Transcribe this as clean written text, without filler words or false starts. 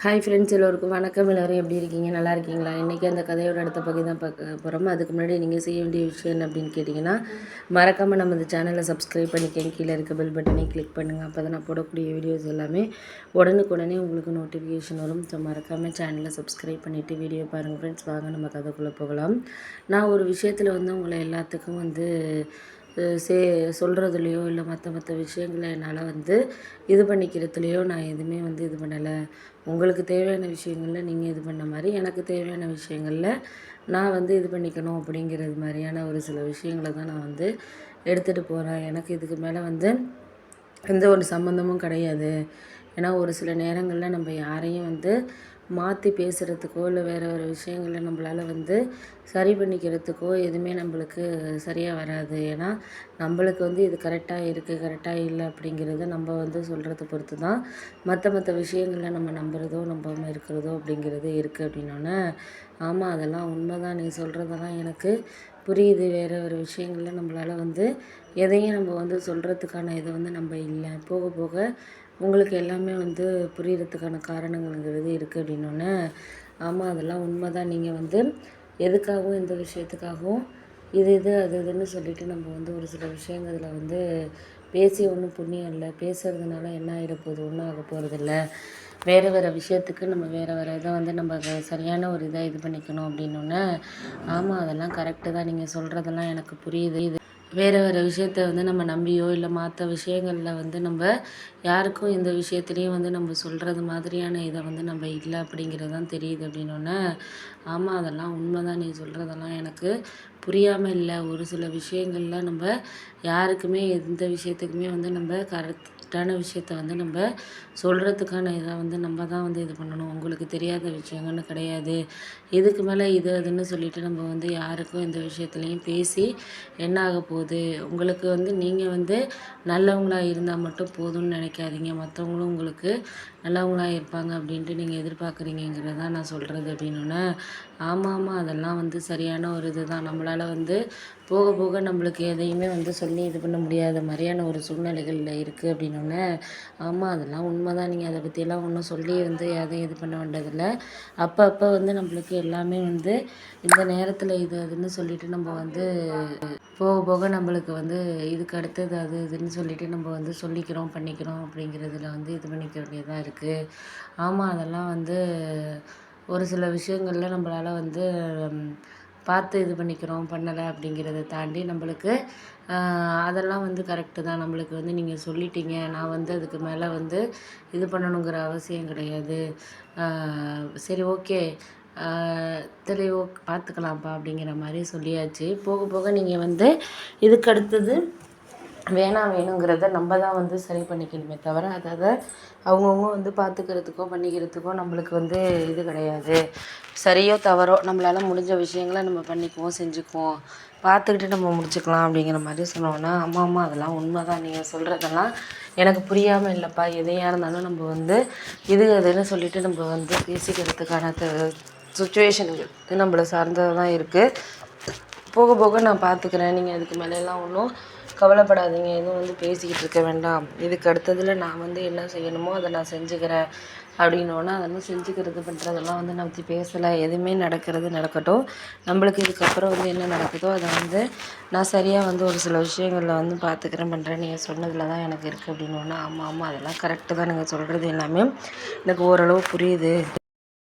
Hi friends, எல்லோருக்கும் வணக்கம். எல்லோரும் எப்படி இருக்கீங்க? நல்லா இருக்கீங்களா? இன்றைக்கி அந்த கதையோட அடுத்த பகுதி தான் பார்க்க போகிறோம். அதுக்கு முன்னாடி நீங்கள் செய்ய வேண்டிய விஷயம் என்ன அப்படின்னு கேட்டிங்கன்னா, மறக்காமல் நம்ம இந்த சேனலை சப்ஸ்கிரைப் பண்ணிக்கங்க. கீழே இருக்க பெல் பட்டனை கிளிக் பண்ணுங்கள். அப்போ தான் நான் போடக்கூடிய வீடியோஸ் எல்லாமே உடனுக்குடனே உங்களுக்கு நோட்டிஃபிகேஷன் வரும். ஸோ மறக்காமல் சேனலை சப்ஸ்கிரைப் பண்ணிவிட்டு வீடியோ பாருங்கள் ஃப்ரெண்ட்ஸ். வாங்க நம்ம கதைக்குள்ளே போகலாம். நான் ஒரு விஷயத்தில் உங்களை எல்லாத்துக்கும் சே சொல்கிறதுலையோ இல்லை மற்ற விஷயங்களை என்னால் இது பண்ணிக்கிறதுலையோ நான் எதுவுமே இது பண்ணலை. உங்களுக்கு தேவையான விஷயங்களில் நீங்கள் இது பண்ண மாதிரி எனக்கு தேவையான விஷயங்களில் நான் இது பண்ணிக்கணும் அப்படிங்கிறது மாதிரியான ஒரு சில விஷயங்களை தான் நான் எடுத்துகிட்டு போகிறேன். எனக்கு இதுக்கு மேலே எந்த ஒரு சம்மந்தமும் கிடையாது. ஏன்னா ஒரு சில நேரங்களில் நம்ம யாரையும் மாற்றி பேசுகிறதுக்கோ இல்லை வேறு வேறு விஷயங்களில் நம்மளால் சரி பண்ணிக்கிறதுக்கோ எதுவுமே நம்மளுக்கு சரியாக வராது. ஏன்னா நம்மளுக்கு இது கரெக்டாக இருக்குது கரெக்டாக இல்லை அப்படிங்கிறத நம்ம சொல்கிறத பொறுத்து தான் மற்ற விஷயங்களில் நம்ம நம்புகிறதோ நம்பாமல் இருக்கிறதோ அப்படிங்கிறது இருக்குது. அப்படின்னோடனே ஆமாம், அதெல்லாம் உண்மை தான், நீ சொல்கிறதெல்லாம் எனக்கு புரியுது. வேறு வேறு விஷயங்களில் நம்மளால் எதையும் நம்ம சொல்கிறதுக்கான இது நம்ம இல்லை. போக போக உங்களுக்கு எல்லாமே புரிகிறதுக்கான காரணங்கள்ங்கிறது இருக்குது. அப்படின்னோடனே ஆமாம், அதெல்லாம் உண்மை தான். நீங்கள் எதுக்காகவும் எந்த விஷயத்துக்காகவும் இது அது இதுன்னு சொல்லிவிட்டு நம்ம ஒரு சில விஷயங்களில் பேசி ஒன்றும் புண்ணியம் இல்லை. பேசுகிறதுனால என்ன ஆகிட போகுது? ஒன்றும் ஆக போகிறதில்ல. வேறு வேறு விஷயத்துக்கு நம்ம வேறு வேறு இதை நம்ம சரியான ஒரு இதாக இது பண்ணிக்கணும். அப்படின்னோடனே ஆமாம், அதெல்லாம் கரெக்டு தான், நீங்கள் சொல்கிறதெல்லாம் எனக்கு புரியுது. வேறு வேறு விஷயத்த நம்ம நம்பியோ இல்லை மற்ற விஷயங்களில் நம்ம யாருக்கும் இந்த விஷயத்துலேயும் நம்ம சொல்கிறது மாதிரியான இதை நம்ம இல்லை அப்படிங்கிறது தான் தெரியுது. அப்படின்னோடனே ஆமாம், அதெல்லாம் உண்மை தான், நீ சொல்கிறதெல்லாம் எனக்கு புரியாமல் இல்லை. ஒரு சில விஷயங்களில் நம்ம யாருக்குமே எந்த விஷயத்துக்குமே நம்ம கரெக்டான விஷயத்த நம்ம சொல்கிறதுக்கான இதை நம்ம தான் இது பண்ணணும். உங்களுக்கு தெரியாத விஷயங்கள்னு கிடையாது. இதுக்கு மேலே இது அதுன்னு சொல்லிவிட்டு நம்ம யாருக்கும் எந்த விஷயத்துலையும் பேசி என்ன ஆக போகுது? உங்களுக்கு நீங்கள் நல்லவங்களாக இருந்தால் மட்டும் போதும்னு நினைக்காதீங்க. மற்றவங்களும் உங்களுக்கு நல்லவங்களாக இருப்பாங்க அப்படின்ட்டு நீங்கள் எதிர்பார்க்குறீங்கிறது தான் நான் சொல்கிறது. அப்படின்னோடனே ஆமாம், அதெல்லாம் சரியான ஒரு இது தான். நம்மளால் போக போக நம்மளுக்கு எதையுமே சொல்லி இது பண்ண முடியாத மாதிரியான ஒரு சூழ்நிலைகளில் இருக்குது. அப்படின்னோடனே ஆமாம், அதெல்லாம் உண்மை தான். நீங்கள் அதை பற்றியெல்லாம் ஒன்றும் சொல்லி எதையும் இது பண்ண வேண்டியதில்லை. அப்போ நம்மளுக்கு எல்லாமே இந்த நேரத்தில் இது அதுன்னு சொல்லிவிட்டு நம்ம போக போக நம்மளுக்கு இதுக்கு அடுத்தது அது இதுன்னு சொல்லிவிட்டு நம்ம சொல்லிக்கிறோம் பண்ணிக்கிறோம் அப்படிங்கிறதுல இது பண்ணிக்க வேண்டியதாக இருக்குது. ஆமாம், அதெல்லாம் ஒரு சில விஷயங்களில் நம்மளால் பார்த்து இது பண்ணிக்கிறோம் பண்ணலை அப்படிங்கிறத தாண்டி நம்மளுக்கு அதெல்லாம் கரெக்டு தான். நம்மளுக்கு நீங்கள் சொல்லிட்டீங்க, நான் அதுக்கு மேலே இது பண்ணணுங்கிற அவசியம் கிடையாது. சரி, ஓகே, சரி, ஓகே, பார்த்துக்கலாம்ப்பா அப்படிங்கிற மாதிரி சொல்லியாச்சு. போக போக நீங்கள் இதுக்கு அடுத்தது வேணுங்கிறத நம்ம தான் சரி பண்ணிக்கணுமே தவிர அதை அவங்கவுங்க பார்த்துக்கிறதுக்கோ பண்ணிக்கிறதுக்கோ நம்மளுக்கு இது கிடையாது. சரியோ தவறோ நம்மளால் முடிஞ்ச விஷயங்களை நம்ம பண்ணிக்குவோம் செஞ்சுக்குவோம், பார்த்துக்கிட்டு நம்ம முடிச்சுக்கலாம் அப்படிங்கிற மாதிரி சொன்னோன்னா ஆமாம், அதெல்லாம் உண்மை தான். நீங்கள் சொல்கிறதெல்லாம் எனக்கு புரியாமல் இல்லைப்பா. எதையாக இருந்தாலும் நம்ம இது அதுன்னு சொல்லிவிட்டு நம்ம பேசிக்கிறதுக்கான சுச்சுவேஷனுக்கு நம்மளை சார்ந்தது தான் இருக்குது. போக போக நான் பார்த்துக்கிறேன். நீங்கள் அதுக்கு மேலெல்லாம் ஒன்றும் கவலைப்படாதீங்க. எதுவும் பேசிக்கிட்டு இருக்க வேண்டாம். இதுக்கு அடுத்ததில் நான் என்ன செய்யணுமோ அதை நான் செஞ்சுக்கிறேன் அப்படின்னோன்னா அதெல்லாம் செஞ்சுக்கிறது பண்ணுறதெல்லாம் நான் பற்றி பேசலை. எதுவுமே நடக்கிறது நடக்கட்டும். நம்மளுக்கு இதுக்கப்புறம் என்ன நடக்குதோ அதை நான் சரியாக ஒரு சில விஷயங்களில் பார்த்துக்கிறேன் பண்ணுறேன். நீங்கள் சொன்னதில் தான் எனக்கு இருக்குது அப்படின்னோன்னா ஆமாம், அதெல்லாம் கரெக்டு தான். நீங்கள் சொல்கிறது எல்லாமே எனக்கு ஓரளவு புரியுது.